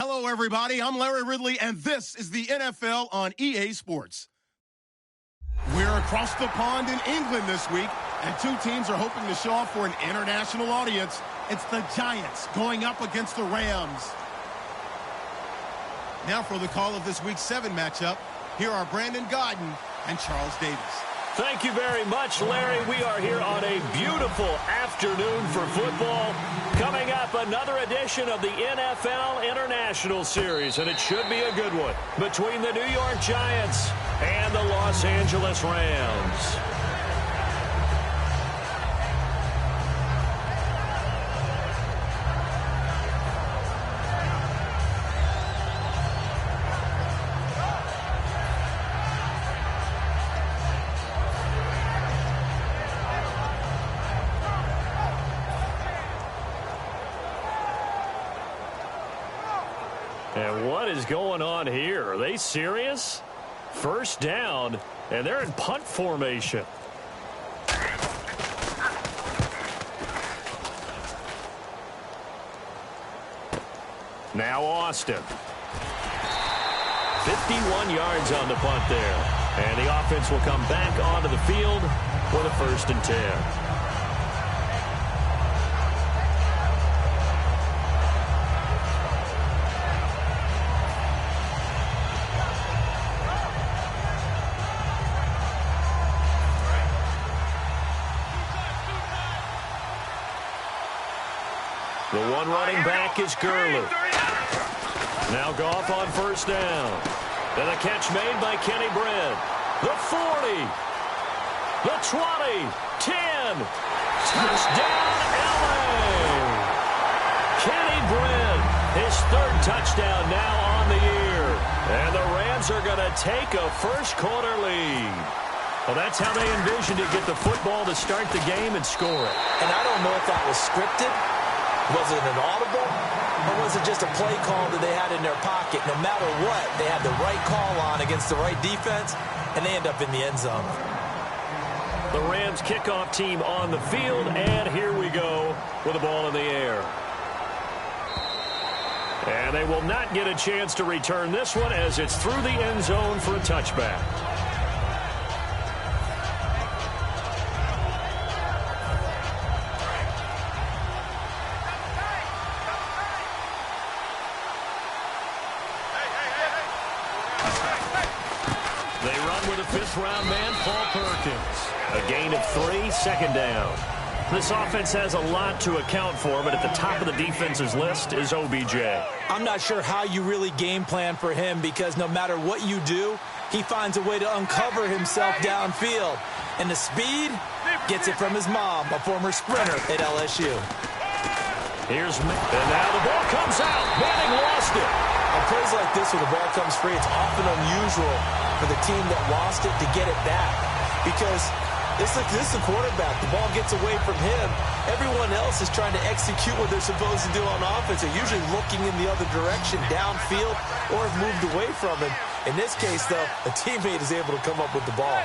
Hello, everybody. I'm Larry Ridley, and this is the NFL on EA Sports. We're across the pond in England this week, and two teams are hoping to show off for an international audience. It's the Giants going up against the Rams. Now for the call of this Week 7 matchup, here are Brandon Godden and Charles Davis. Thank you very much, Larry. We are here on a beautiful afternoon for football. Coming up, another edition of the NFL International Series, and it should be a good one, between the New York Giants and the Los Angeles Rams. And what is going on here? Are they serious? First down, and they're in punt formation. Now Austin. 51 yards on the punt there. And the offense will come back onto the field with a 1st and 10. The one running back is Gurley. Now Goff on 1st down. And the catch made by Kenny Britt. The 40. The 20. 10. Touchdown, LA. Kenny Britt, his 3rd touchdown now on the year. And the Rams are going to take a first-quarter lead. Well, that's how they envisioned it, get the football to start the game and score it. And I don't know if that was scripted. Was it an audible, or was it just a play call that they had in their pocket? No matter what, they had the right call on against the right defense, and they end up in the end zone. The Rams kickoff team on the field, and here we go with the ball in the air. And they will not get a chance to return this one as it's through the end zone for a touchback. Fifth-round man, Paul Perkins. A gain of 3, 2nd down. This offense has a lot to account for, but at the top of the defense's list is OBJ. I'm not sure how you really game plan for him, because no matter what you do, he finds a way to uncover himself downfield. And the speed gets it from his mom, a former sprinter at LSU. And now the ball comes out. Manning lost it. On plays like this where the ball comes free, it's often unusual for the team that lost it to get it back, because this is the quarterback. The ball gets away from him. Everyone else is trying to execute what they're supposed to do on offense. They're usually looking in the other direction, downfield, or have moved away from him. In this case, though, a teammate is able to come up with the ball.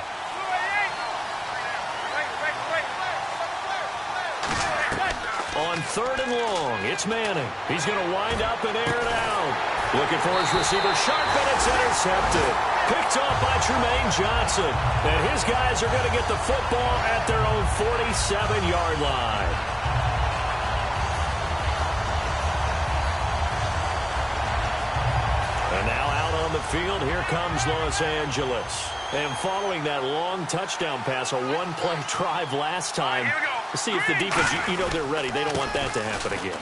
On 3rd and long, it's Manning. He's going to wind up and air it out. Looking for his receiver, sharp, and it's intercepted. Picked off by Trumaine Johnson. And his guys are going to get the football at their own 47-yard line. And now out on the field, here comes Los Angeles. And following that long touchdown pass, a one-play drive last time, to see if the defense, you know they're ready. They don't want that to happen again.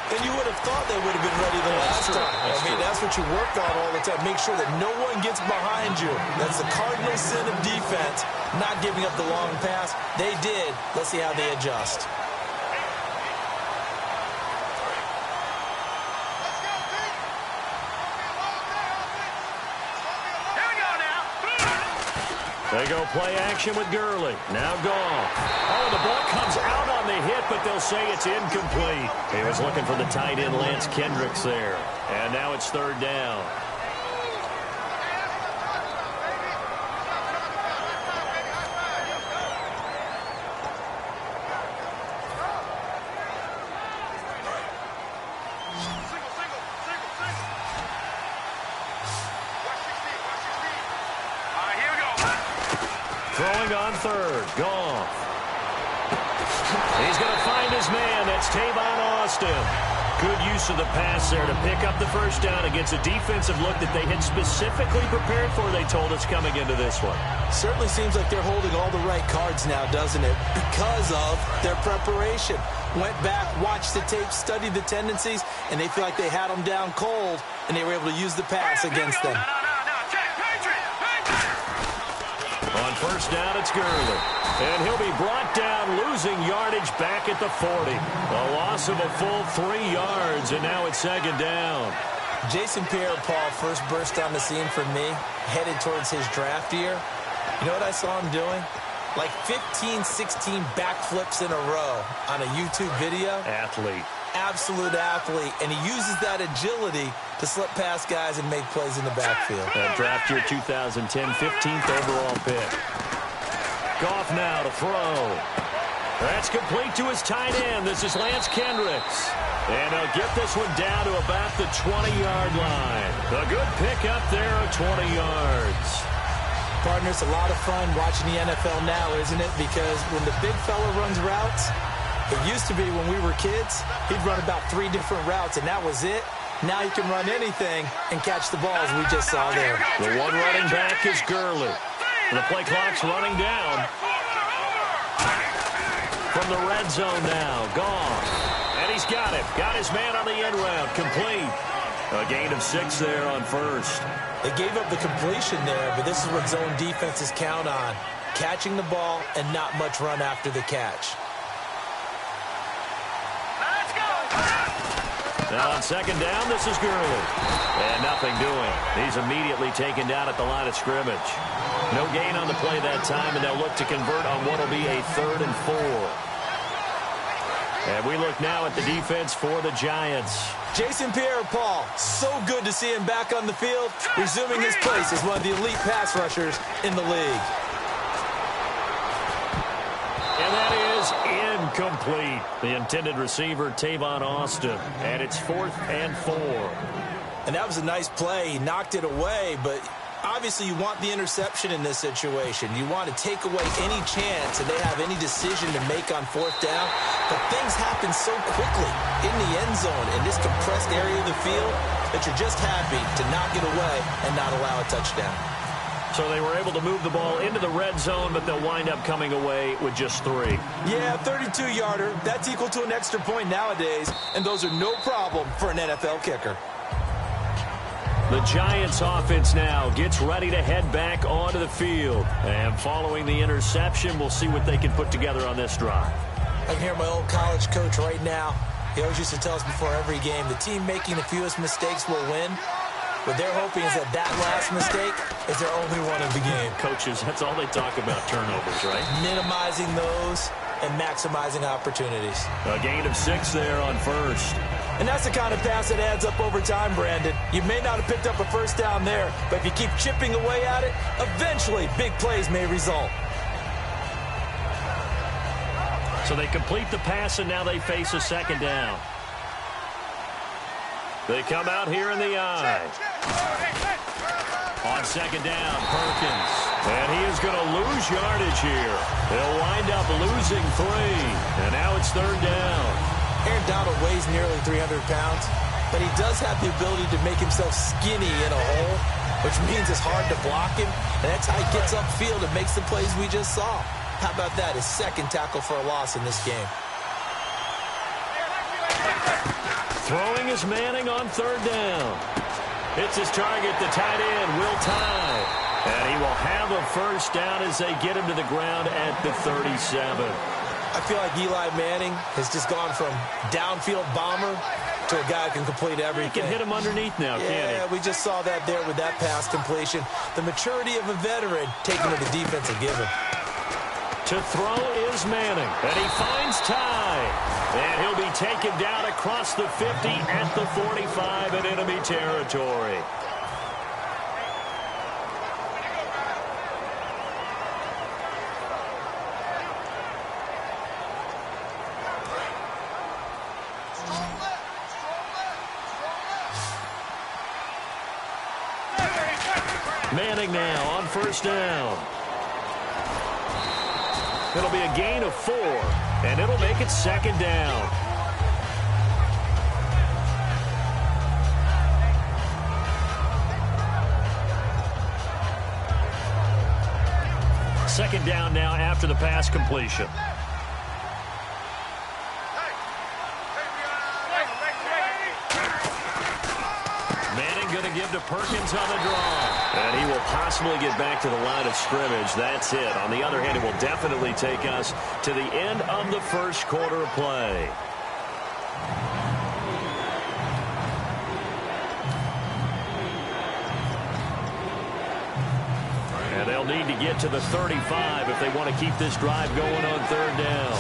And you would have thought they would have been ready the last time. That's what you worked on all the time. Make sure that no one gets behind you. That's the cardinal sin of defense, not giving up the long pass. They did. Let's see how they adjust. They go play action with Gurley. Now Goff. Oh, the ball comes out on the hit, but they'll say it's incomplete. He was looking for the tight end, Lance Kendricks, there. And now it's 3rd down. Throwing on third. Goff. He's going to find his man. That's Tavon Austin. Good use of the pass there to pick up the first down against a defensive look that they had specifically prepared for, they told us, coming into this one. Certainly seems like they're holding all the right cards now, doesn't it? Because of their preparation. Went back, watched the tape, studied the tendencies, and they feel like they had them down cold, and they were able to use the pass against them. On first down, it's Gurley. And he'll be brought down, losing yardage back at the 40. A loss of a full 3 yards, and now it's second down. Jason Pierre-Paul first burst on the scene for me, headed towards his draft year. You know what I saw him doing? Like 15, 16 backflips in a row on a YouTube video. Athlete. Absolute athlete, and he uses that agility to slip past guys and make plays in the backfield. That draft year 2010, 15th overall pick. Goff now to throw. That's complete to his tight end. This is Lance Kendricks. And he'll get this one down to about the 20-yard line. A good pick up there of 20 yards. Partner, it's a lot of fun watching the NFL now, isn't it? Because when the big fella runs routes, it used to be when we were kids, he'd run about 3 different routes, and that was it. Now he can run anything and catch the balls we just saw there. The one running back is Gurley. The play clock's running down. From the red zone now, Goff. And he's got it. Got his man on the end route. Complete. A gain of 6 there on first. They gave up the completion there, but this is what zone defenses count on. Catching the ball and not much run after the catch. Now on second down, this is Gurley. And nothing doing. He's immediately taken down at the line of scrimmage. No gain on the play that time, and they'll look to convert on what will be a 3rd and 4. And we look now at the defense for the Giants. Jason Pierre-Paul, so good to see him back on the field, resuming his place as one of the elite pass rushers in the league. And that is incomplete. The intended receiver, Tavon Austin. And it's 4th and 4. And that was a nice play. He knocked it away, but obviously you want the interception in this situation. You want to take away any chance that they have any decision to make on 4th down. But things happen so quickly in the end zone in this compressed area of the field that you're just happy to knock it away and not allow a touchdown. So they were able to move the ball into the red zone, but they'll wind up coming away with just 3. Yeah, 32-yarder. That's equal to an extra point nowadays, and those are no problem for an NFL kicker. The Giants offense now gets ready to head back onto the field. And following the interception, we'll see what they can put together on this drive. I can hear my old college coach right now. He always used to tell us before every game, the team making the fewest mistakes will win. What they're hoping is that that last mistake is their only one of the game. Coaches, that's all they talk about, turnovers, right? Minimizing those and maximizing opportunities. A gain of 6 there on first. And that's the kind of pass that adds up over time, Brandon. You may not have picked up a first down there, but if you keep chipping away at it, eventually big plays may result. So they complete the pass, and now they face a second down. They come out here in the eye. On second down, Perkins. And he is going to lose yardage here. They'll wind up losing 3. And now it's 3rd down. Aaron Donald weighs nearly 300 pounds, but he does have the ability to make himself skinny in a hole, which means it's hard to block him. And that's how he gets upfield and makes the plays we just saw. How about that? His 2nd tackle for a loss in this game. Throwing is Manning on 3rd down. It's his target, the tight end, Will Tye. And he will have a first down as they get him to the ground at the 37. I feel like Eli Manning has just gone from downfield bomber to a guy who can complete everything. He can hit him underneath now, can't he? Yeah, we just saw that there with that pass completion. The maturity of a veteran taking to the defense and giving. To throw is Manning. And he finds Tye. And he'll be taken down across the 50 at the 45 in enemy territory. Manning now on first down. It'll be a gain of 4, and it'll make it second down. Second down now after the pass completion. Manning going to give to Perkins on the draw. And he will possibly get back to the line of scrimmage. That's it. On the other hand, it will definitely take us to the end of the first quarter of play. And they'll need to get to the 35 if they want to keep this drive going on third down.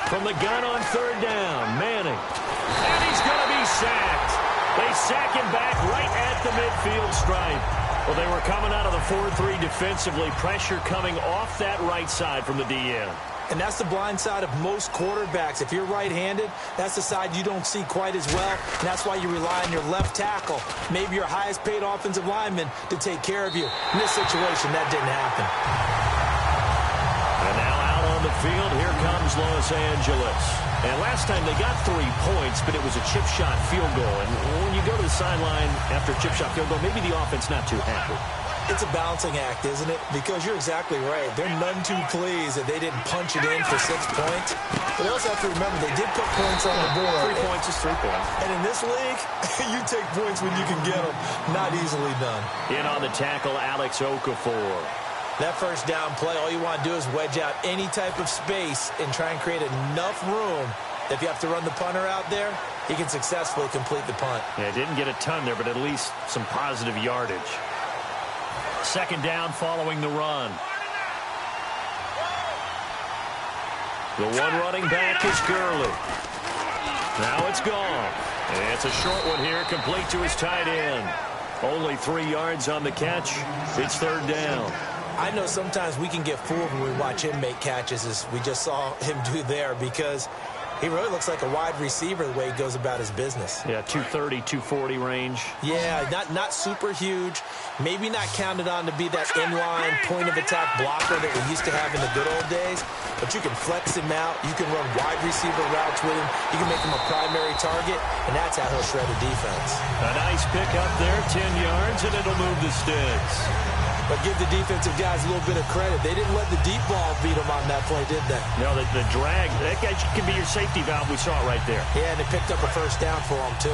From the gun on third down, Manning. And he's going to be sacked. They sack him back right at the midfield stripe. Well, they were coming out of the 4-3 defensively. Pressure coming off that right side from the DN. And that's the blind side of most quarterbacks. If you're right-handed, that's the side you don't see quite as well. And that's why you rely on your left tackle, maybe your highest-paid offensive lineman, to take care of you. In this situation, that didn't happen. And now out on the field, here comes Los Angeles. And last time they got 3 points, but it was a chip shot field goal. And when you go to the sideline after a chip shot field goal, maybe the offense not too happy. It's a balancing act, isn't it? Because you're exactly right. They're none too pleased that they didn't punch it in for 6 points. But they also have to remember they did put points on the board. 3 points is 3 points. And in this league, you take points when you can get them. Not easily done. In on the tackle, Alex Okafor. That first down play, all you want to do is wedge out any type of space and try and create enough room. If you have to run the punter out there, he can successfully complete the punt. Yeah, didn't get a ton there, but at least some positive yardage. Second down following the run. The one running back is Gurley. Now it's gone. And it's a short one here, complete to his tight end. Only 3 yards on the catch. It's third down. I know sometimes we can get fooled when we watch him make catches, as we just saw him do there, because he really looks like a wide receiver the way he goes about his business. Yeah, 230, 240 range. Yeah, not super huge. Maybe not counted on to be that inline point-of-attack blocker that we used to have in the good old days. But you can flex him out. You can run wide receiver routes with him. You can make him a primary target, and that's how he'll shred a defense. A nice pick up there, 10 yards, and it'll move the sticks. But give the defensive guys a little bit of credit. They didn't let the deep ball beat them on that play, did they? No, the drag, that guy can be your safety valve. We saw it right there. Yeah, and they picked up a first down for him, too.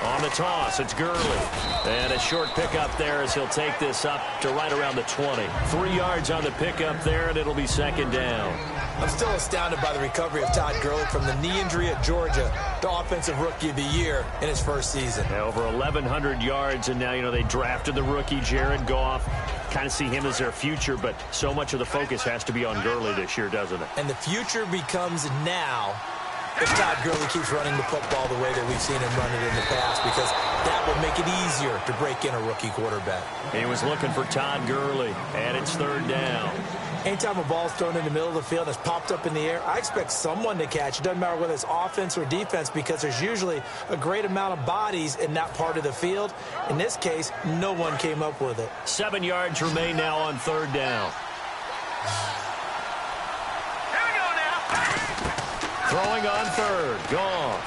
On the toss, it's Gurley. And a short pickup there as he'll take this up to right around the 20. 3 yards on the pickup there, and it'll be second down. I'm still astounded by the recovery of Todd Gurley from the knee injury at Georgia, the Offensive Rookie of the Year in his first season. Yeah, over 1,100 yards, and now, they drafted the rookie, Jared Goff. Kind of see him as their future, but so much of the focus has to be on Gurley this year, doesn't it? And the future becomes now if Todd Gurley keeps running the football the way that we've seen him run it in the past, because that would make it easier to break in a rookie quarterback. He was looking for Todd Gurley, and it's third down. Anytime a ball's thrown in the middle of the field and it's popped up in the air, I expect someone to catch. It doesn't matter whether it's offense or defense, because there's usually a great amount of bodies in that part of the field. In this case, no one came up with it. 7 yards remain now on third down. Here we go now. Throwing on third. Goff.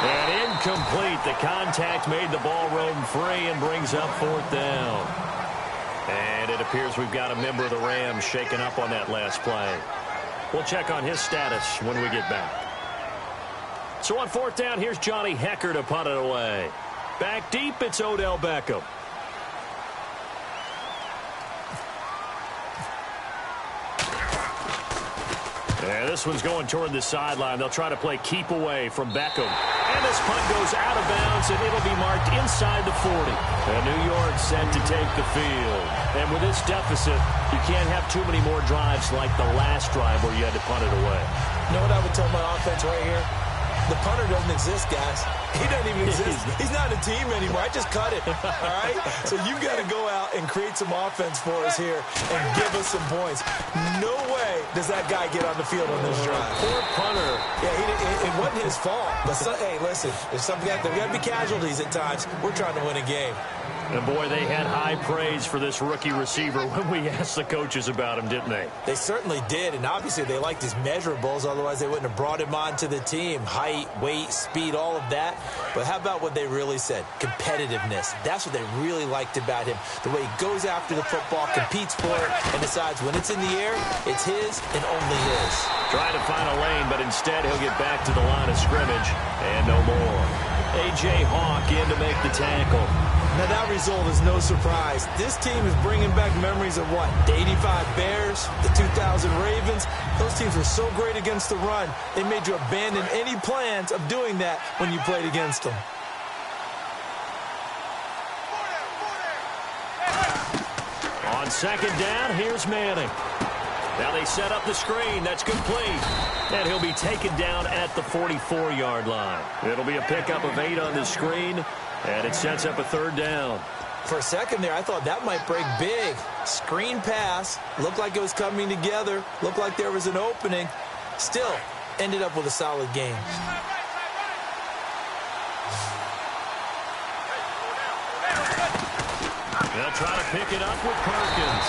And incomplete. The contact made the ball roam free and brings up fourth down. And it appears we've got a member of the Rams shaken up on that last play. We'll check on his status when we get back. So on fourth down, here's Johnny Hecker to punt it away. Back deep, it's Odell Beckham. And this one's going toward the sideline. They'll try to play keep away from Beckham. And this punt goes out of bounds, and it'll be marked inside the 40. And New York set to take the field. And with this deficit, you can't have too many more drives like the last drive where you had to punt it away. You know what I would tell my offense right here? The punter doesn't exist, guys. He doesn't even exist. He's not a team anymore. I just cut it, all right? So you've got to go out and create some offense for us here and give us some points. No way does that guy get on the field on this drive. Poor punter. Yeah, it wasn't his fault. But hey, listen, there's got to be casualties at times. We're trying to win a game. And, boy, they had high praise for this rookie receiver when we asked the coaches about him, didn't they? They certainly did, and obviously they liked his measurables. Otherwise, they wouldn't have brought him onto the team. Height, weight, speed, all of that. But how about what they really said? Competitiveness. That's what they really liked about him. The way he goes after the football, competes for it, and decides when it's in the air, it's his and only his. Trying to find a lane, but instead he'll get back to the line of scrimmage and no more. A.J. Hawk in to make the tackle. Now, that result is no surprise. This team is bringing back memories of what? The 85 Bears, the 2000 Ravens. Those teams were so great against the run, they made you abandon any plans of doing that when you played against them. On second down, here's Manning. Now they set up the screen. That's complete. And he'll be taken down at the 44-yard line. It'll be a pickup of 8 on the screen, and it sets up a third down. For a second there, I thought that might break big. Screen pass. Looked like it was coming together. Looked like there was an opening. Still, ended up with a solid game. They'll try to pick it up with Perkins.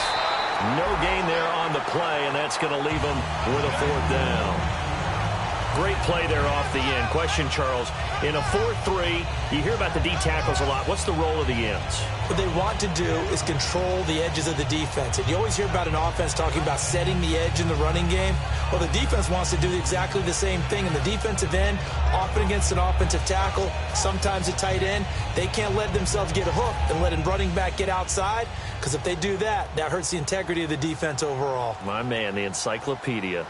No gain there on the play, and that's going to leave them with a fourth down. Great play there off the end. Question, Charles, in a 4-3, you hear about the D tackles a lot. What's the role of the ends? What they want to do is control the edges of the defense. And you always hear about an offense talking about setting the edge in the running game. Well, the defense wants to do exactly the same thing. And the defensive end, often against an offensive tackle, sometimes a tight end, they can't let themselves get hooked and let a running back get outside. Because if they do that, that hurts the integrity of the defense overall. My man, the encyclopedia.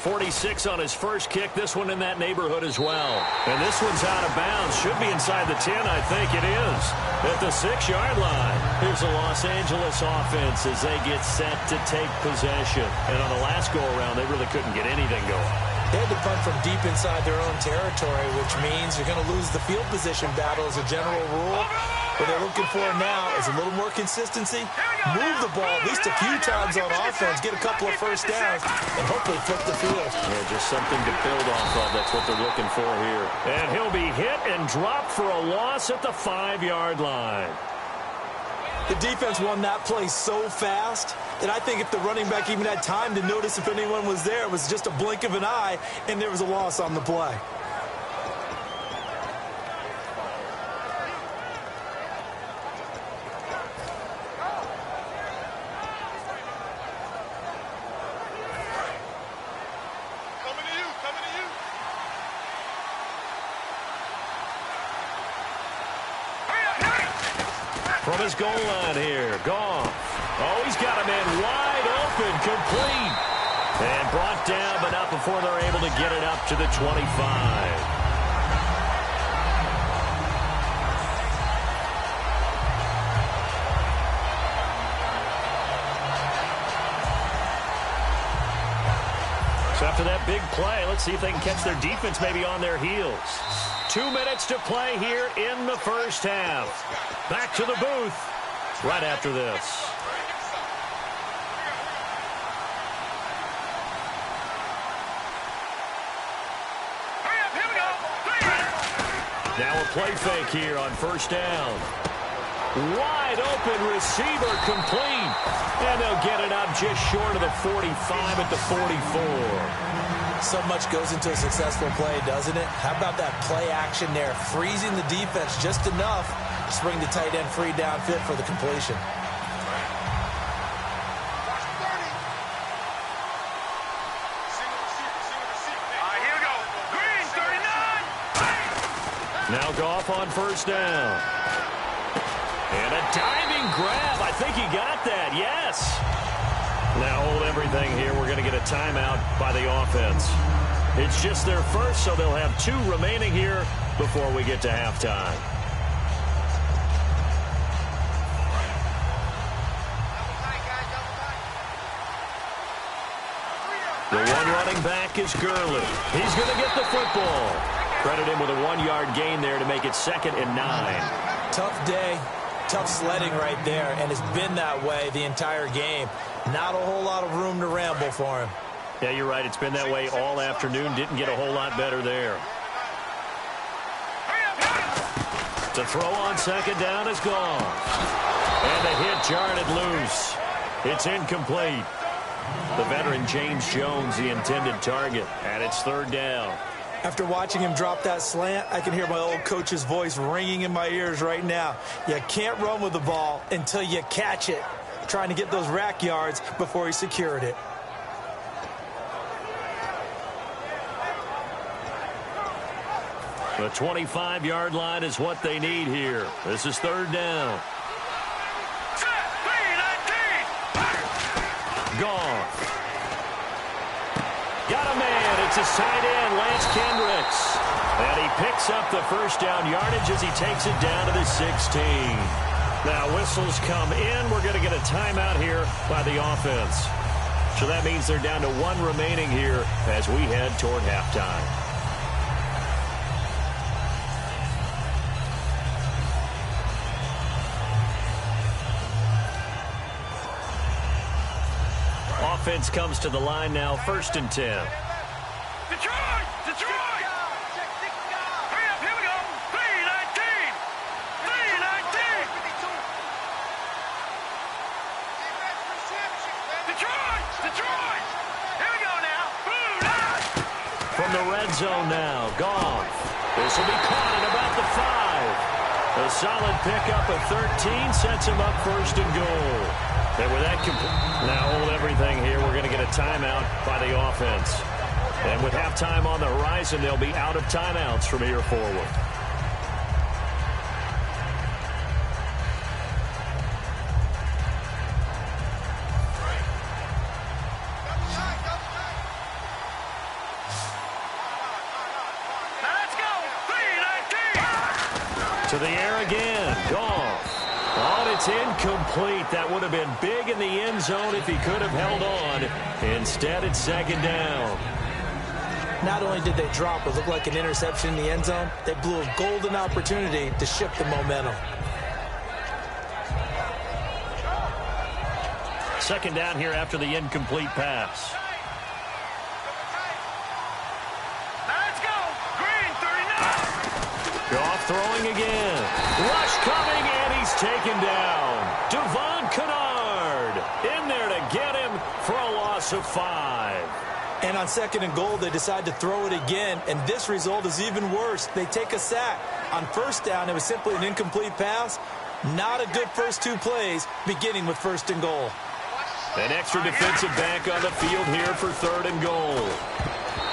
46 on his first kick. This one in that neighborhood as well. And this one's out of bounds. Should be inside the 10, I think it is. At the 6-yard line. Here's the Los Angeles offense as they get set to take possession. And on the last go-around, they really couldn't get anything going. They had to punt from deep inside their own territory, which means you're going to lose the field position battle as a general rule. What they're looking for now is a little more consistency. Move the ball at least a few times on offense, get a couple of first downs, and hopefully flip the field. Yeah, just something to build off of. That's what they're looking for here. And he'll be hit and dropped for a loss at the 5-yard line. The defense won that play so fast that I think if the running back even had time to notice if anyone was there, it was just a blink of an eye, and there was a loss on the play. From his goal line here, Goff. Oh, he's got a man wide open, complete. And brought down, but not before they're able to get it up to the 25. So after that big play, let's see if they can catch their defense maybe on their heels. 2 minutes to play here in the first half. Back to the booth right after this. Now a play fake here on first down. Wide open receiver complete. And they'll get it up just short of the 45 at the 44. So much goes into a successful play, doesn't it? How about that play action there? Freezing the defense just enough to bring the tight end free downfield for the completion. Here we go. Green, 39. Now Goff on first down. And a diving grab. I think he got that. Yes. Now hold everything here. We're going to get a timeout by the offense. It's just their first, so they'll have 2 remaining here before we get to halftime. running back is Gurley. He's going to get the football. Credit him with a 1-yard gain there to make it 2nd and 9. Tough day, tough sledding right there, and it's been that way the entire game. Not a whole lot of room to ramble for him. Yeah, you're right. It's been that way all afternoon. Didn't get a whole lot better there. The throw on 2nd down is gone. And the hit jarred it loose. It's incomplete. The veteran James Jones, the intended target, and it's 3rd down. After watching him drop that slant, I can hear my old coach's voice ringing in my ears right now. You can't run with the ball until you catch it. Trying to get those rack yards before he secured it. The 25-yard line is what they need here. This is 3rd down. Gone. Got a man. It's his tight end, Lance Kendricks. And he picks up the 1st down yardage as he takes it down to the 16. Now whistles come in. We're going to get a timeout here by the offense. So that means they're down to 1 remaining here as we head toward halftime. Offense comes to the line now, 1st and 10. Detroit! Detroit! Hurry up, here we go. 3-19! 3-19! Detroit! Detroit! Here we go now. From the red zone now, Goff. This will be caught at about the 5. A solid pickup of 13 sets him up 1st and goal. And with that now hold everything here. We're going to get a timeout by the offense. And with halftime on the horizon, they'll be out of timeouts from here forward. Let's go. 3-19. To the air again. Goff. Oh, it's incomplete. That would have been big in the end zone if he could have held on. Instead, it's 2nd down. Not only did they drop what looked like an interception in the end zone, they blew a golden opportunity to shift the momentum. 2nd down here after the incomplete pass. Let's go. Green, 39. Goff throwing again. Rush coming, and he's taken down. Devon Kennard in there to get him for a loss of 5. And on 2nd and goal, they decide to throw it again, and this result is even worse. They take a sack. On 1st down, it was simply an incomplete pass. Not a good first 2 plays, beginning with 1st and goal. An extra defensive back on the field here for 3rd and goal.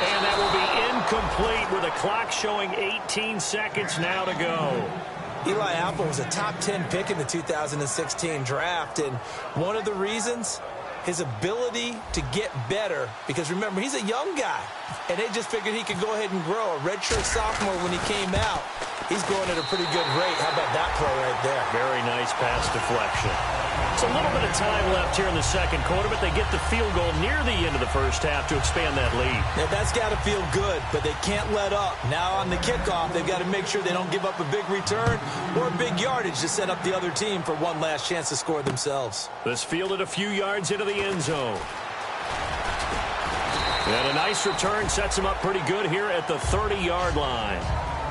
And that will be incomplete with a clock showing 18 seconds now to go. Eli Apple was a top 10 pick in the 2016 draft, and one of the reasons, his ability to get better, because remember, he's a young guy, and they just figured he could go ahead and grow. A redshirt sophomore when he came out, he's going at a pretty good rate. How about that play right there? Very nice pass deflection. It's a little bit of time left here in the 2nd quarter, but they get the field goal near the end of the 1st half to expand that lead. Yeah, that's got to feel good, but they can't let up. Now on the kickoff, they've got to make sure they don't give up a big return or big yardage to set up the other team for one last chance to score themselves. This fielded a few yards into the end zone. And a nice return sets him up pretty good here at the 30-yard line.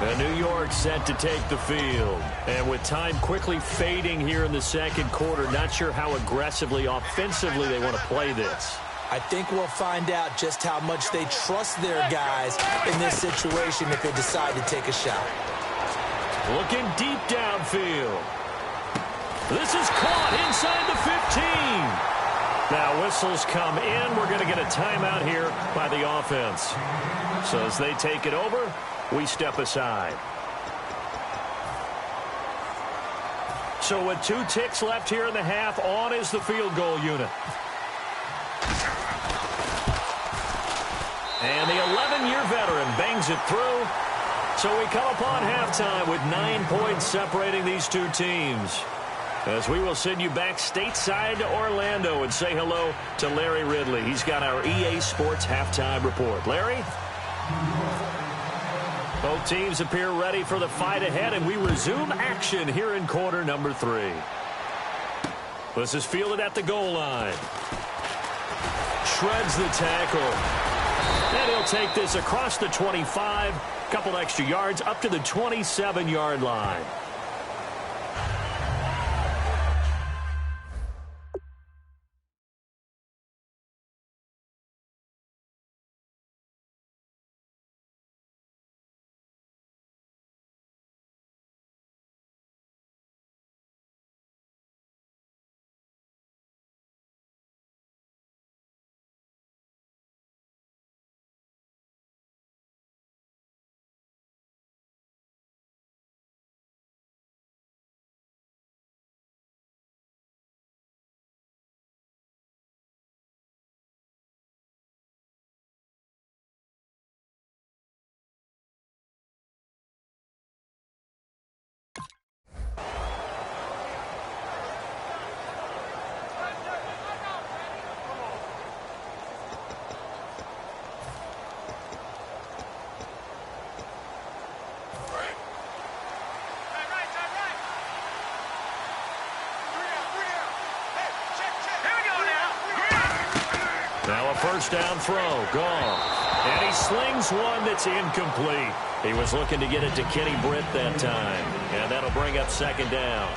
And New York set to take the field. And with time quickly fading here in the 2nd quarter, not sure how aggressively, offensively they want to play this. I think we'll find out just how much they trust their guys in this situation if they decide to take a shot. Looking deep downfield. This is caught inside the 15. Now whistles come in. We're going to get a timeout here by the offense. So as they take it over, we step aside. So with 2 ticks left here in the half, on is the field goal unit. And the 11-year veteran bangs it through. So we come upon halftime with 9 points separating these 2 teams. As we will send you back stateside to Orlando and say hello to Larry Ridley. He's got our EA Sports halftime report. Larry? Both teams appear ready for the fight ahead, and we resume action here in quarter number 3. This is fielded at the goal line. Shreds the tackle. And he'll take this across the 25. Couple extra yards up to the 27-yard line. Now a first down throw, gone. And he slings one that's incomplete. He was looking to get it to Kenny Britt that time. And that'll bring up second down.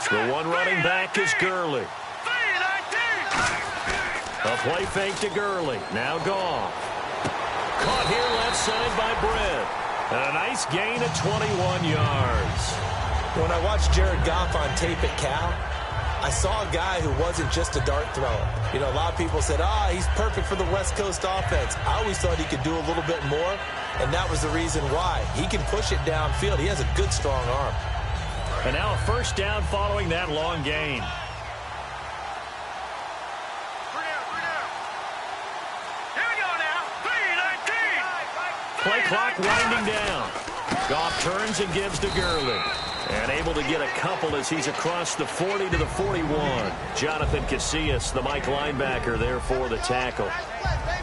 The one running back is Gurley. A play fake to Gurley. Now Goff. Caught here left side by Britt. And a nice gain of 21 yards. When I watched Jared Goff on tape at Cal, I saw a guy who wasn't just a dart thrower. You know, a lot of people said, he's perfect for the West Coast offense. I always thought he could do a little bit more, and that was the reason why. He can push it downfield. He has a good, strong arm. And now a first down following that long gain. Play clock winding down. Goff turns and gives to Gurley. And able to get a couple as he's across the 40 to the 41. Jonathan Casillas, the Mike linebacker, there for the tackle.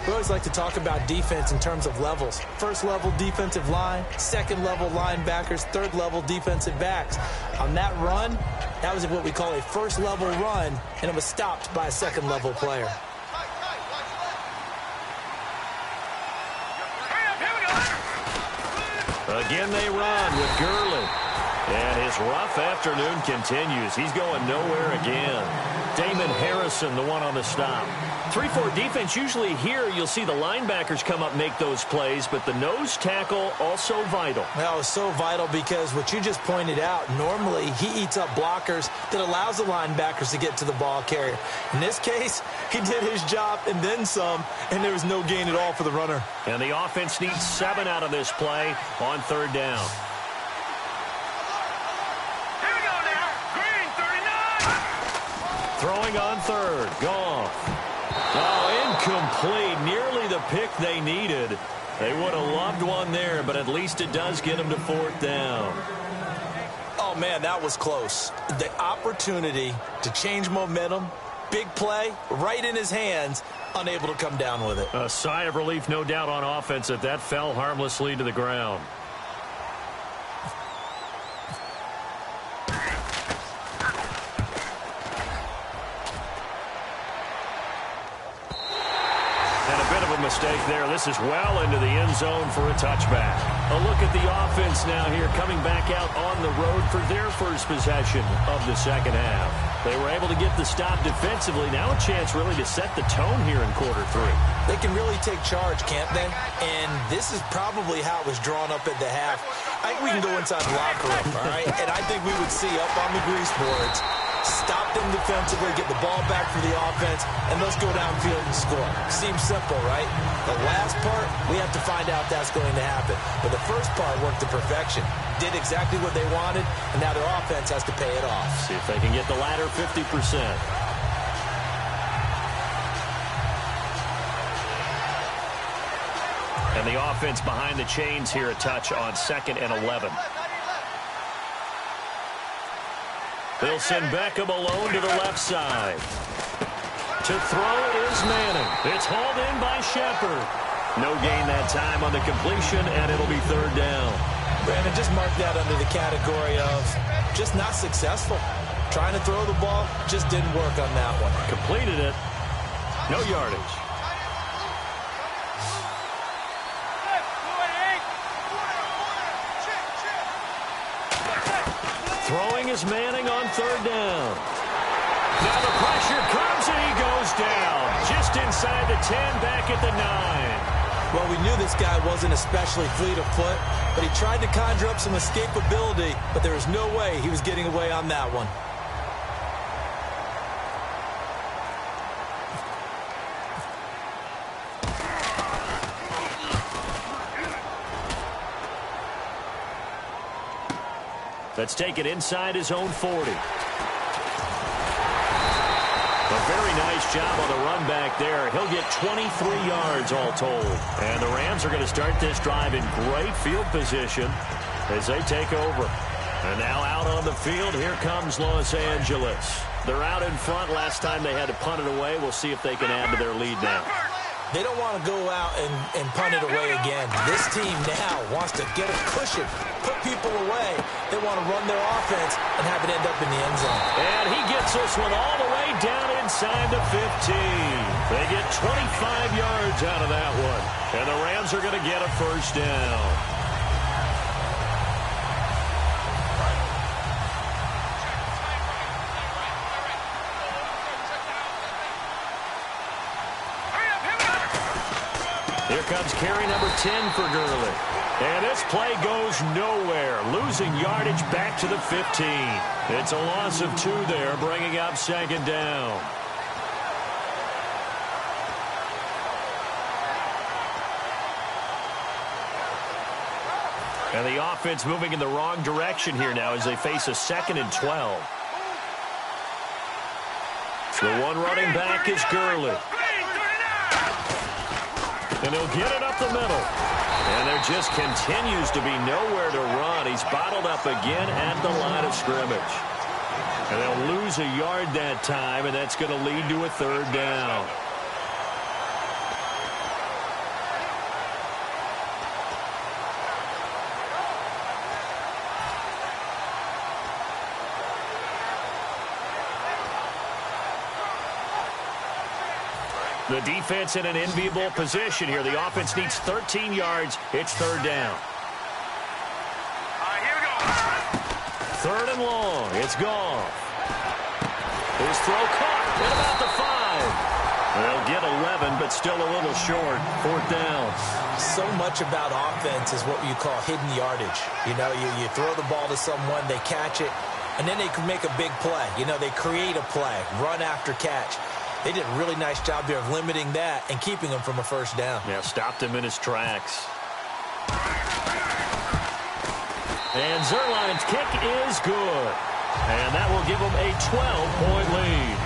We always like to talk about defense in terms of levels. First level defensive line, second level linebackers, third level defensive backs. On that run, that was what we call a first level run, and it was stopped by a second level player. Again they run with Gurley. And his rough afternoon continues. He's going nowhere again. Damon Harrison, the one on the stop. 3-4 defense, usually here you'll see the linebackers come up and make those plays, but the nose tackle also vital. That was so vital because what you just pointed out, normally he eats up blockers that allows the linebackers to get to the ball carrier. In this case, he did his job and then some, and there was no gain at all for the runner. And the offense needs 7 out of this play on third down. Throwing on third. Goff. Incomplete. Nearly the pick they needed. They would have loved one there, but at least it does get them to fourth down. Oh, man, that was close. The opportunity to change momentum, big play, right in his hands, unable to come down with it. A sigh of relief, no doubt, on offense that fell harmlessly to the ground. Mistake there. This is well into the end zone for a touchback. A look at the offense now here, coming back out on the road for their first possession of the second half. They were able to get the stop defensively. Now a chance really to set the tone here in quarter 3. They can really take charge, can't they? And this is probably how it was drawn up at the half. I think we can go inside the locker room, all right? And I think we would see up on the grease boards Stop them defensively, get the ball back for the offense, and let's go downfield and score. Seems simple, right? The last part, we have to find out that's going to happen. But the first part worked to perfection. Did exactly what they wanted, and now their offense has to pay it off. See if they can get the latter 50%. And the offense behind the chains here, a touch on 2nd and 11. They'll send Beckham alone to the left side. To throw is Manning. It's hauled in by Shepard. No gain that time on the completion, and it'll be 3rd down. Brandon, just mark that under the category of just not successful. Trying to throw the ball, just didn't work on that one. Completed it. No yardage. Throwing is Manning on 3rd down. Now the pressure comes and he goes down. Just inside the 10, back at the 9. Well, we knew this guy wasn't especially fleet of foot, but he tried to conjure up some escapability, but there was no way he was getting away on that one. Let's take it inside his own 40. A very nice job on the run back there. He'll get 23 yards all told. And the Rams are going to start this drive in great field position as they take over. And now out on the field, here comes Los Angeles. They're out in front. Last time they had to punt it away. We'll see if they can add to their lead now. They don't want to go out and punt it away again. This team now wants to get a cushion, put people away. They want to run their offense and have it end up in the end zone. And he gets this one all the way down inside the 15. They get 25 yards out of that one. And the Rams are going to get a 1st down. Here comes carry number 10 for Gurley. And this play goes nowhere. Losing yardage back to the 15. It's a loss of 2 there, bringing up 2nd down. And the offense moving in the wrong direction here now as they face a 2nd and 12. So the one running back is Gurley. And he'll get it up the middle. And there just continues to be nowhere to run. He's bottled up again at the line of scrimmage. And they'll lose a yard that time, and that's going to lead to a 3rd down. The defense in an enviable position here. The offense needs 13 yards. It's 3rd down. Here we go. 3rd and long. It's gone. His throw caught at about the 5. They'll get 11, but still a little short. 4th down. So much about offense is what you call hidden yardage. You know, you throw the ball to someone, they catch it, and then they can make a big play. You know, they create a play, run after catch. They did a really nice job there of limiting that and keeping him from a 1st down. Yeah, stopped him in his tracks. And Zerline's kick is good. And that will give them a 12-point lead.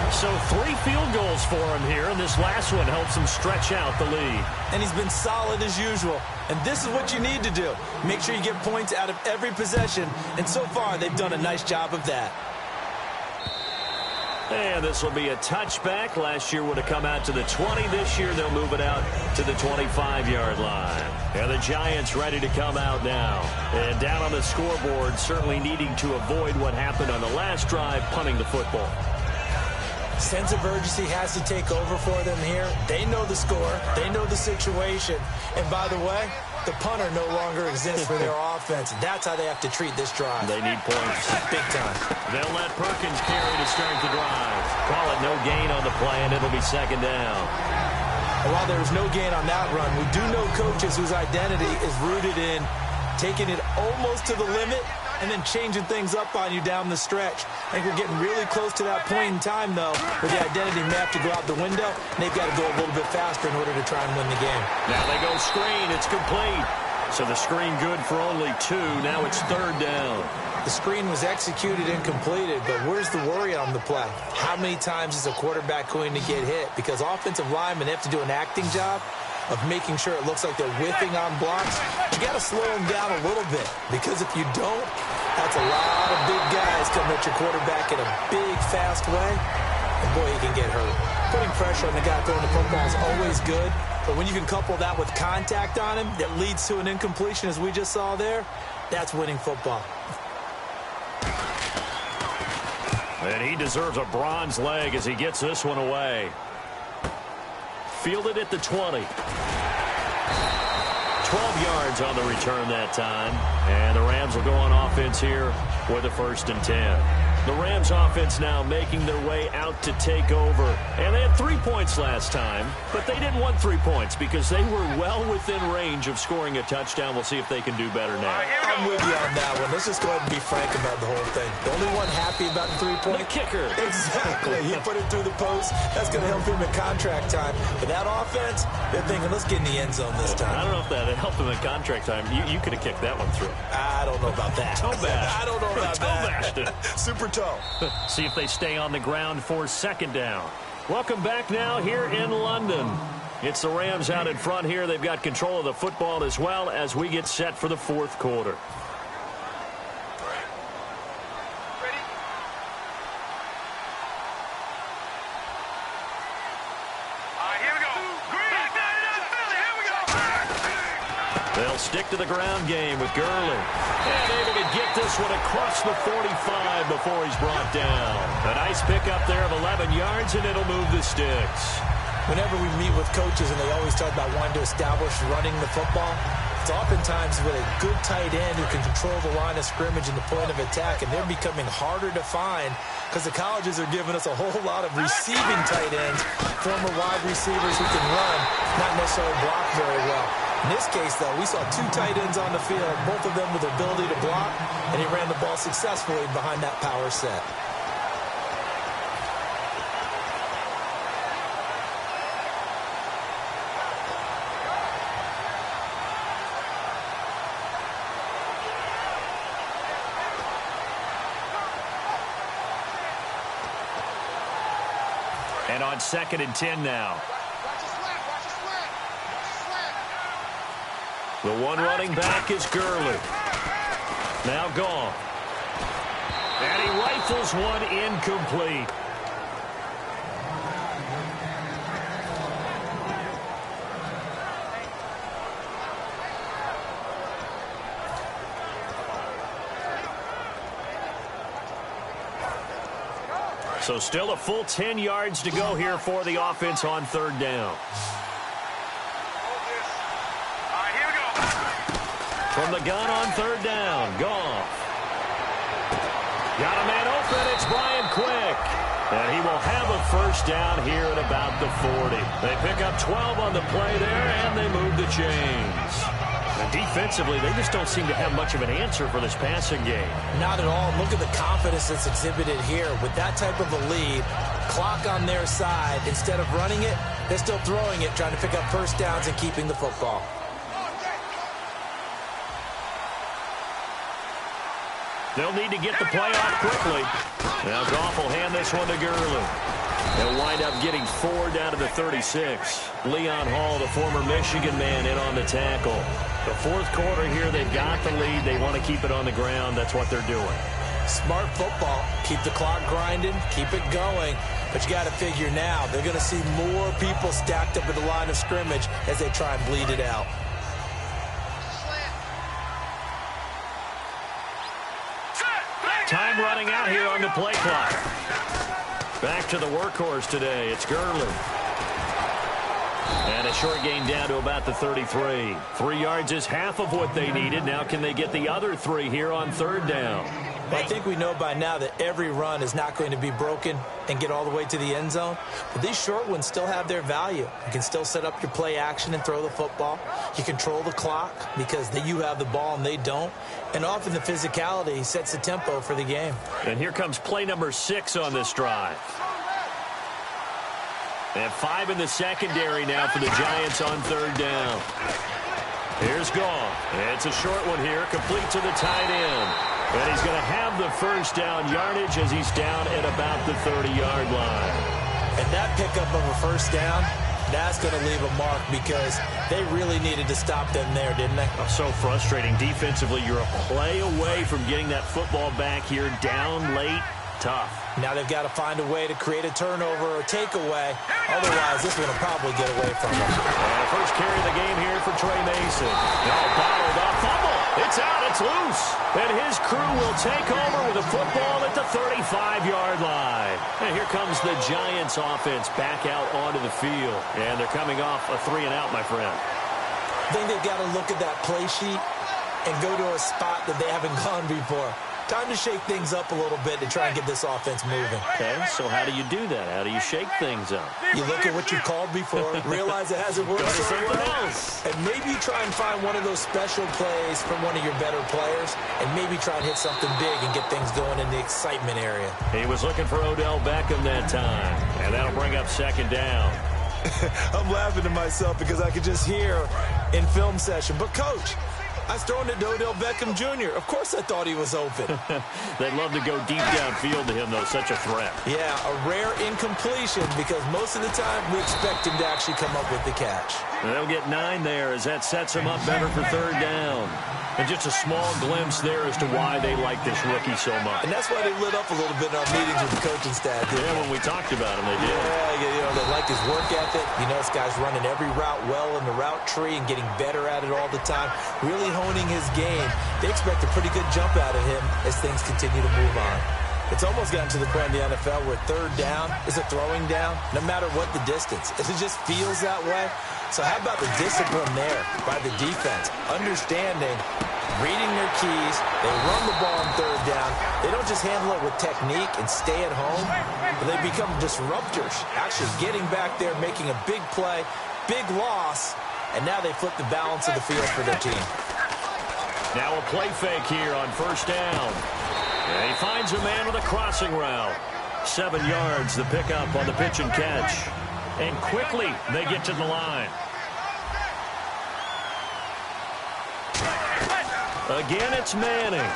So 3 field goals for him here, and this last one helps him stretch out the lead. And he's been solid as usual. And this is what you need to do. Make sure you get points out of every possession. And so far, they've done a nice job of that. And this will be a touchback. Last year would have come out to the 20. This year they'll move it out to the 25-yard line. And the Giants ready to come out now. And down on the scoreboard, certainly needing to avoid what happened on the last drive, punting the football. Sense of urgency has to take over for them here. They know the score. They know the situation. And by the way, the punter no longer exists for their offense. That's how they have to treat this drive. They need points. Big time. They'll let Perkins carry to start the drive. Call it no gain on the play, and it'll be 2nd down. While there was no gain on that run, we do know coaches whose identity is rooted in taking it almost to the limit and then changing things up on you down the stretch. I think we're getting really close to that point in time, though, where the identity may have to go out the window, and they've got to go a little bit faster in order to try and win the game. Now they go screen. It's complete. So the screen good for only 2. Now it's 3rd down. The screen was executed and completed, but where's the worry on the play? How many times is a quarterback going to get hit? Because offensive linemen have to do an acting job of making sure it looks like they're whiffing on blocks. You got to slow them down a little bit, because if you don't, that's a lot of big guys coming at your quarterback in a big, fast way, and boy, he can get hurt. Putting pressure on the guy throwing the football is always good, but when you can couple that with contact on him that leads to an incompletion, as we just saw there, that's winning football. And he deserves a bronze leg as he gets this one away. Fielded at the 20. 12 yards on the return that time. And the Rams will go on offense here with a 1st and 10. The Rams offense now making their way out to take over. And they had 3 points last time, but they didn't want 3 points because they were well within range of scoring a touchdown. We'll see if they can do better now. I'm with you on that one. Let's just go ahead and be frank about the whole thing. The only one happy about the 3-point. The kicker. Exactly. He put it through the post. That's going to help him in contract time. But that offense, they're thinking, let's get in the end zone this time. I don't know if that helped him in contract time. You could have kicked that one through. I don't know about that. Toe bash. I don't know about that. Super toe. See if they stay on the ground for 2nd down. Welcome back now here in London. It's the Rams out in front here. They've got control of the football as well as we get set for the 4th quarter. They'll stick to the ground game with Gurley. And able to get this one across the 45 before he's brought down. A nice pickup there of 11 yards, and it'll move the sticks. Whenever we meet with coaches and they always talk about wanting to establish running the football, it's oftentimes with a good tight end who can control the line of scrimmage and the point of attack, and they're becoming harder to find because the colleges are giving us a whole lot of receiving tight ends, former wide receivers who can run, not necessarily block very well. In this case, though, we saw 2 tight ends on the field, both of them with the ability to block, and he ran the ball successfully behind that power set. And on 2nd and 10 now. The one running back is Gurley. Now gone. And he rifles one incomplete. So still a full 10 yards to go here for the offense on 3rd down. From the gun on 3rd down, Goff. Got a man open, it's Brian Quick. And he will have a 1st down here at about the 40. They pick up 12 on the play there, and they move the chains. And defensively, they just don't seem to have much of an answer for this passing game. Not at all. Look at the confidence that's exhibited here. With that type of a lead, clock on their side, instead of running it, they're still throwing it, trying to pick up 1st downs and keeping the football. They'll need to get the play off quickly. Now Goff will hand this one to Gurley. They'll wind up getting 4 down to the 36. Leon Hall, the former Michigan man, in on the tackle. The 4th quarter here, they've got the lead. They want to keep it on the ground. That's what they're doing. Smart football. Keep the clock grinding. Keep it going. But you got to figure now, they're going to see more people stacked up at the line of scrimmage as they try and bleed it out. Time running out here on the play clock. Back to the workhorse today. It's Gurley. And a short gain down to about the 33. 3 yards is half of what they needed. Now can they get the other 3 here on 3rd down? Well, I think we know by now that every run is not going to be broken and get all the way to the end zone. But these short ones still have their value. You can still set up your play action and throw the football. You control the clock because you have the ball and they don't. And often the physicality sets the tempo for the game. And here comes play number 6 on this drive. And 5 in the secondary now for the Giants on third down. Here's Goff. It's a short one here, complete to the tight end. And he's going to have the first down yardage as he's down at about the 30-yard line. And that pickup of a first down, that's going to leave a mark because they really needed to stop them there, didn't they? Oh, so frustrating. Defensively, you're a play away from getting that football back here down late. Tough. Now they've got to find a way to create a turnover or takeaway. Otherwise, this one will probably get away from them. And the first carry of the game here for Trey Mason. Now bottled up. Fumble. It's out. It's loose. And his crew will take over with the football at the 35-yard line. And here comes the Giants offense back out onto the field. And they're coming off a 3-and-out, my friend. I think they've got to look at that play sheet and go to a spot that they haven't gone before. Time to shake things up a little bit to try and get this offense moving. Okay, so how do you do that? How do you shake things up? You look at what you called before, realize it hasn't worked so well, and maybe you try and find one of those special plays from one of your better players, and maybe try and hit something big and get things going in the excitement area. He was looking for Odell Beckham that time, and that'll bring up second down. I'm laughing to myself because I could just hear in film session, but Coach, I was throwing it to Odell Beckham Jr. Of course I thought he was open. They'd love to go deep downfield to him, though. Such a threat. Yeah, a rare incompletion because most of the time we expect him to actually come up with the catch. And they'll get 9 there as that sets him up better for third down. And just a small glimpse there as to why they like this rookie so much. And that's why they lit up a little bit in our meetings with the coaching staff. Yeah, when we talked about him, they did. Yeah, they like his work ethic. You know, this guy's running every route well in the route tree and getting better at it all the time. Really honing his game. They expect a pretty good jump out of him as things continue to move on. It's almost gotten to the point in the NFL where third down is a throwing down, no matter what the distance. It just feels that way. So how about the discipline there by the defense? Understanding, reading their keys. They run the ball on third down. They don't just handle it with technique and stay at home, but they become disruptors, actually getting back there, making a big play, big loss, and now they flip the balance of the field for their team. Now a play fake here on first down. And he finds a man with a crossing route. 7 yards, the pickup on the pitch and catch. And quickly, they get to the line. Again, it's Manning.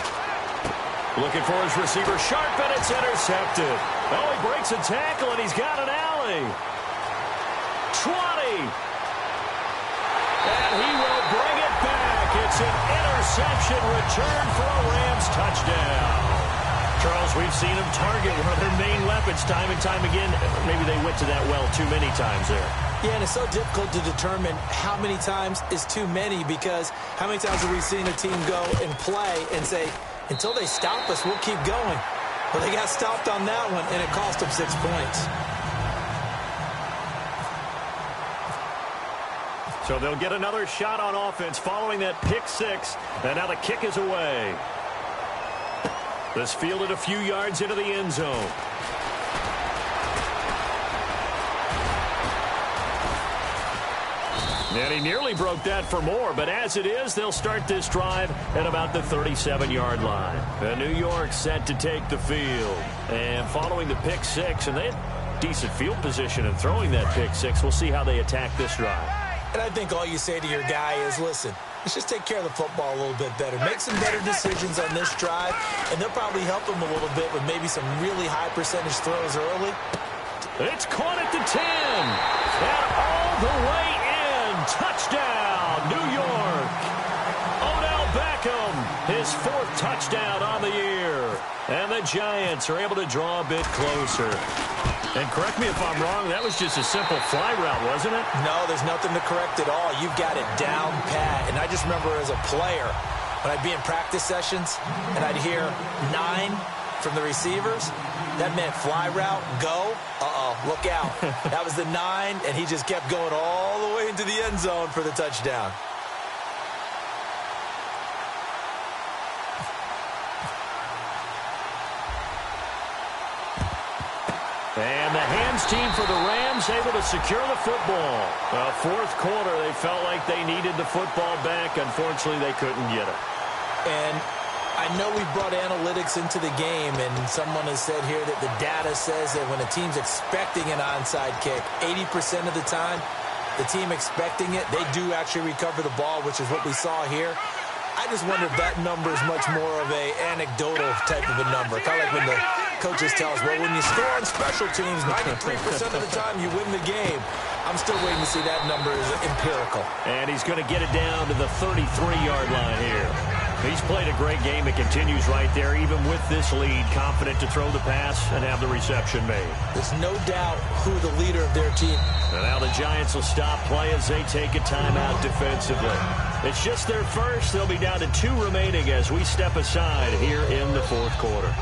Looking for his receiver, sharp, and it's intercepted. Oh, he breaks a tackle, and he's got an alley. 20. And he will bring it back. It's an interception return for a Rams touchdown. Charles, we've seen him target one of their main weapons time and time again. Maybe they went to that well too many times there. Yeah, and it's so difficult to determine how many times is too many because how many times have we seen a team go and play and say, until they stop us, we'll keep going. Well, they got stopped on that one, and it cost them 6 points. So they'll get another shot on offense following that pick 6, and now the kick is away. This fielded a few yards into the end zone. And he nearly broke that for more, but as it is, they'll start this drive at about the 37-yard line. And New York set to take the field. And following the pick 6, and they had decent field position in throwing that pick 6. We'll see how they attack this drive. And I think all you say to your guy is, listen, let's just take care of the football a little bit better. Make some better decisions on this drive, and they'll probably help him a little bit with maybe some really high percentage throws early. It's caught at the 10. And all the way in. Touchdown, New York. Odell Beckham, his 4th touchdown on the year. And the Giants are able to draw a bit closer. And correct me if I'm wrong, that was just a simple fly route, wasn't it? No, there's nothing to correct at all. You've got it down pat. And I just remember as a player, when I'd be in practice sessions and I'd hear 9 from the receivers, that meant fly route, go, look out. That was the 9, and he just kept going all the way into the end zone for the touchdown. And the hands team for the Rams able to secure the football. Fourth quarter, they felt like they needed the football back. Unfortunately, they couldn't get it. And I know we brought analytics into the game, and someone has said here that the data says that when a team's expecting an onside kick, 80% of the time, the team expecting it, they do actually recover the ball, which is what we saw here. I just wonder if that number is much more of a anecdotal type of a number. Kind of like when the coaches tell us, well, when you score on special teams, 93% of the time you win the game. I'm still waiting to see that number is empirical. And he's going to get it down to the 33-yard line here. He's played a great game. It continues right there, even with this lead, confident to throw the pass and have the reception made. There's no doubt who the leader of their team. And now the Giants will stop play as they take a timeout defensively. It's just their first. They'll be down to 2 remaining as we step aside here in the fourth quarter.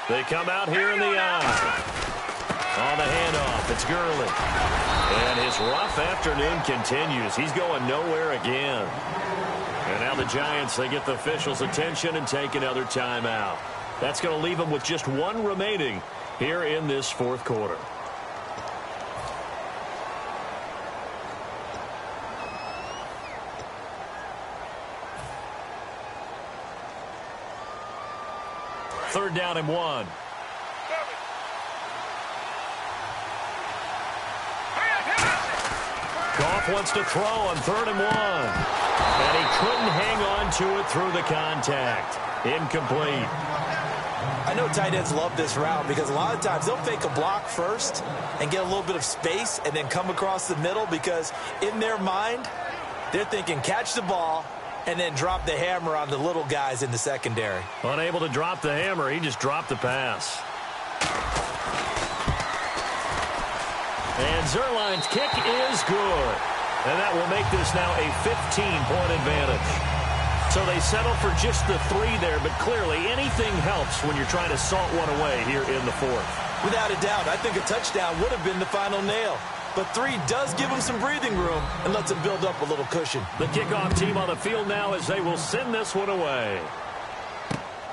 They come out here in the eye. On the handoff, it's Gurley. And his rough afternoon continues. He's going nowhere again. And now the Giants, they get the officials' attention and take another timeout. That's going to leave them with just 1 remaining here in this fourth quarter. Third down and 1. Goff wants to throw on 3rd and 1. And he couldn't hang on to it through the contact. Incomplete. I know tight ends love this route because a lot of times they'll fake a block first and get a little bit of space and then come across the middle because in their mind, they're thinking catch the ball and then drop the hammer on the little guys in the secondary. Unable to drop the hammer, he just dropped the pass. And Zerline's kick is good. And that will make this now a 15-point advantage. So they settle for just the 3 there, but clearly anything helps when you're trying to salt one away here in the fourth. Without a doubt, I think a touchdown would have been the final nail. But 3 does give them some breathing room and lets them build up a little cushion. The kickoff team on the field now as they will send this one away.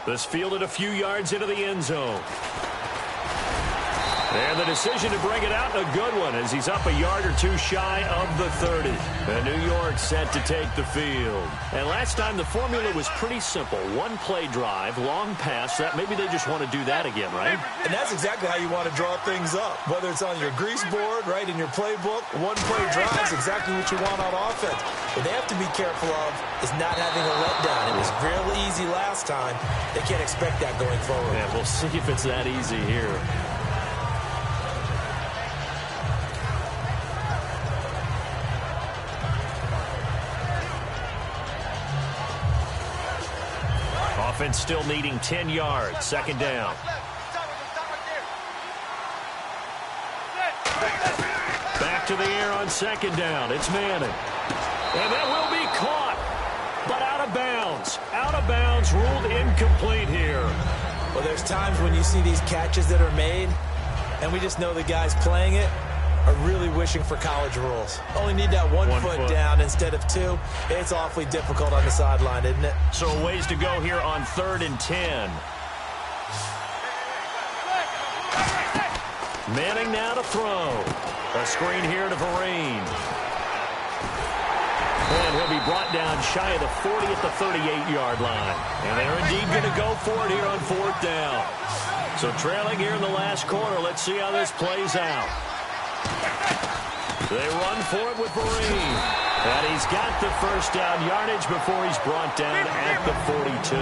This fielded a few yards into the end zone. And the decision to bring it out, a good one, as he's up a yard or 2 shy of the 30. And New York set to take the field. And last time the formula was pretty simple. 1 play drive, long pass. That maybe they just want to do that again, right? And that's exactly how you want to draw things up. Whether it's on your grease board, right, in your playbook, 1 play drive is exactly what you want on offense. What they have to be careful of is not having a letdown. It was real easy last time. They can't expect that going forward. Yeah, we'll see if it's that easy here. Offense still needing 10 yards. 2nd down. Back to the air on 2nd down. It's Manning. And that will be caught, but out of bounds. Out of bounds, ruled incomplete here. Well, there's times when you see these catches that are made, and we just know the guys playing it are really wishing for college rules. Only need that one foot down instead of 2. It's awfully difficult on the sideline, isn't it? So a ways to go here on 3rd and 10. Manning now to throw. A screen here to Vereen. And he'll be brought down shy of the 40 at the 38-yard line. And they're indeed going to go for it here on 4th down. So trailing here in the last quarter. Let's see how this plays out. They run for it with Vereen. And he's got the 1st down yardage before he's brought down at the 42.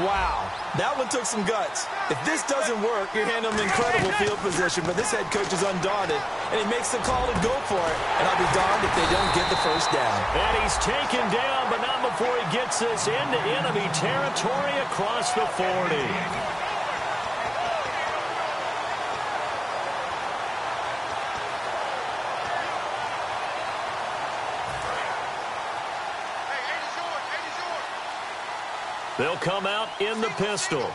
Wow. That one took some guts. If this doesn't work, you're handling incredible field position, but this head coach is undaunted, and he makes the call to go for it, and I'll be darned if they don't get the 1st down. And he's taken down, but not before he gets this into enemy territory across the 40. They'll come out in the pistol.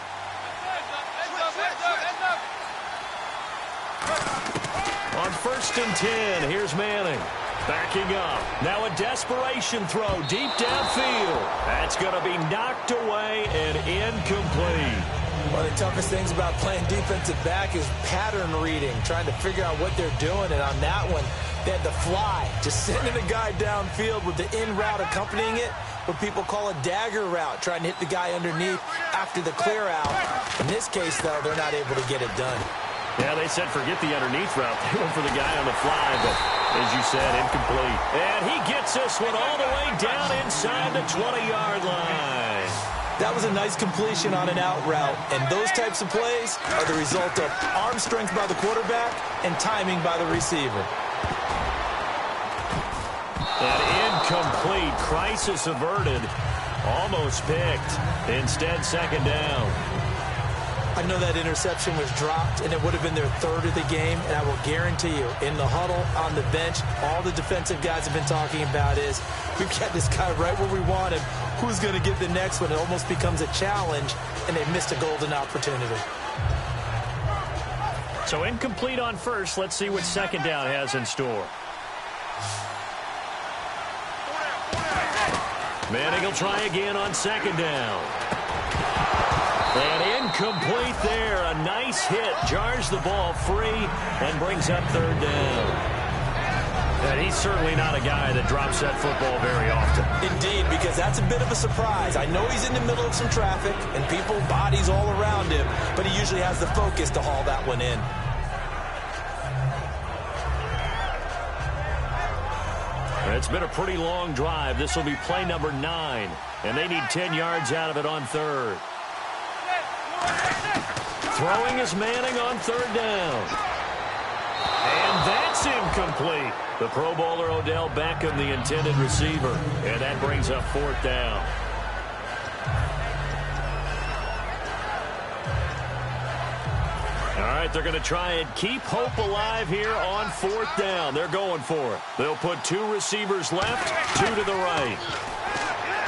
On 1st and 10, here's Manning. Backing up. Now a desperation throw deep downfield. That's going to be knocked away and incomplete. One of the toughest things about playing defensive back is pattern reading, trying to figure out what they're doing. And on that one, they had the fly, just sending a guy downfield with the in route accompanying it, what people call a dagger route, trying to hit the guy underneath after the clear out. In this case, though, they're not able to get it done. Yeah, they said forget the underneath route. They went for the guy on the fly, but as you said, incomplete. And he gets this one all the way down inside the 20-yard line. That was a nice completion on an out route, and those types of plays are the result of arm strength by the quarterback and timing by the receiver. An incomplete, crisis averted, almost picked. Instead, second down. I know that interception was dropped, and it would have been their third of the game, and I will guarantee you, in the huddle, on the bench, all the defensive guys have been talking about is, we've got this guy right where we want him. Who's going to get the next one? It almost becomes a challenge, and they missed a golden opportunity. So incomplete on first. Let's see what second down has in store. Manning will try again on second down. And incomplete there. A nice hit. Jars the ball free and brings up third down. And he's certainly not a guy that drops that football very often. Indeed, because that's a bit of a surprise. I know he's in the middle of some traffic and people, bodies all around him, but he usually has the focus to haul that one in. It's been a pretty long drive. This will be play number 9, and they need 10 yards out of it on third. Throwing is Manning on third down. And that's incomplete. The Pro Bowler Odell Beckham, the intended receiver. And that brings up fourth down. All right, they're going to try and keep hope alive here on fourth down. They're going for it. They'll put 2 receivers left, 2 to the right.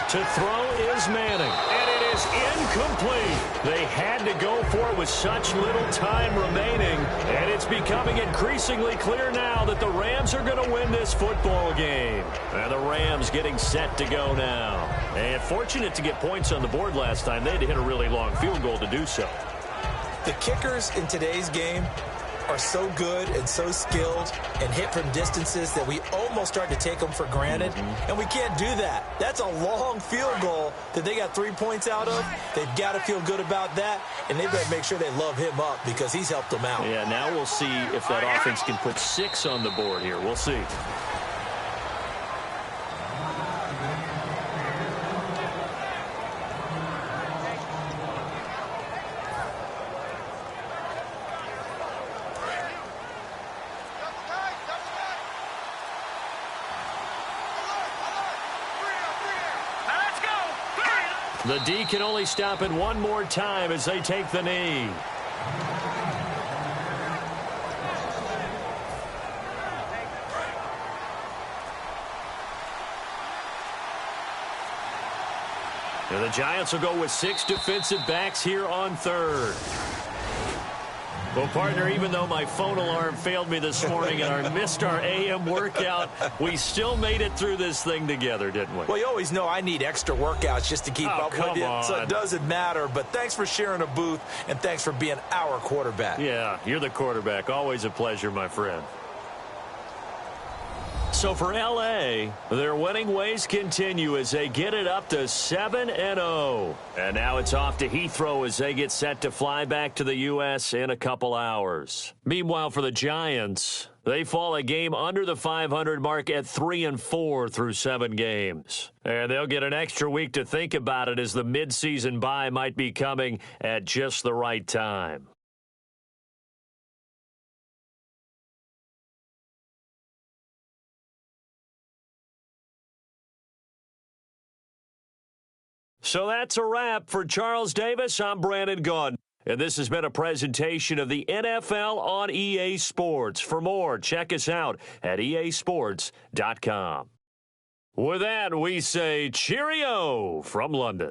To throw is Manning, and it is incomplete. They had to go for it with such little time remaining, and it's becoming increasingly clear now that the Rams are going to win this football game. And the Rams getting set to go now. And fortunate to get points on the board last time. They had to hit a really long field goal to do so. The kickers in today's game are so good and so skilled and hit from distances that we almost start to take them for granted, and we can't do that. That's a long field goal that they got 3 points out of. They've got to feel good about that, and they've got to make sure they love him up because he's helped them out. Yeah, now we'll see if that offense can put 6 on the board here. We'll see. The D can only stop it one more time as they take the knee. And the Giants will go with 6 defensive backs here on third. Well, partner, even though my phone alarm failed me this morning and I missed our AM workout, we still made it through this thing together, didn't we? Well, you always know I need extra workouts just to keep up with you, so it doesn't matter. But thanks for sharing a booth, and thanks for being our quarterback. Yeah, you're the quarterback. Always a pleasure, my friend. So for L.A., their winning ways continue as they get it up to 7-0. And now it's off to Heathrow as they get set to fly back to the U.S. in a couple hours. Meanwhile, for the Giants, they fall a game under the 500 mark at 3-4 through 7 games. And they'll get an extra week to think about it as the midseason bye might be coming at just the right time. So that's a wrap. For Charles Davis, I'm Brandon Gaudin. And this has been a presentation of the NFL on EA Sports. For more, check us out at easports.com. With that, we say cheerio from London.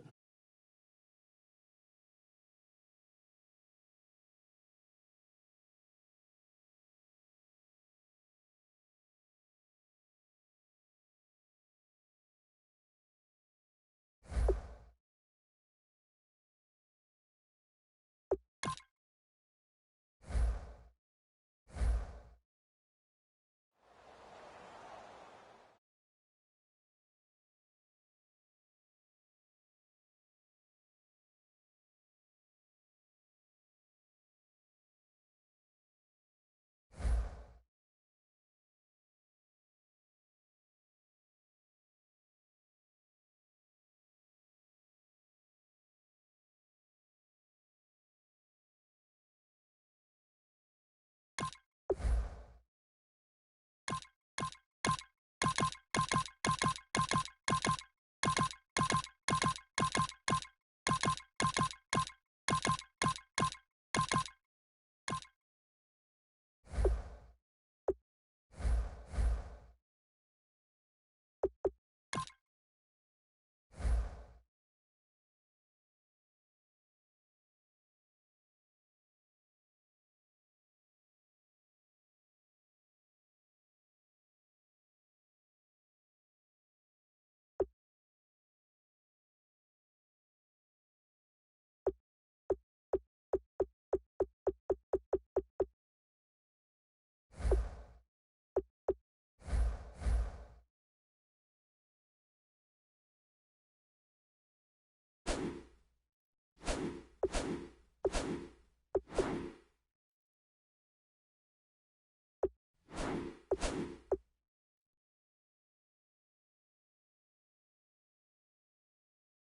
Bye.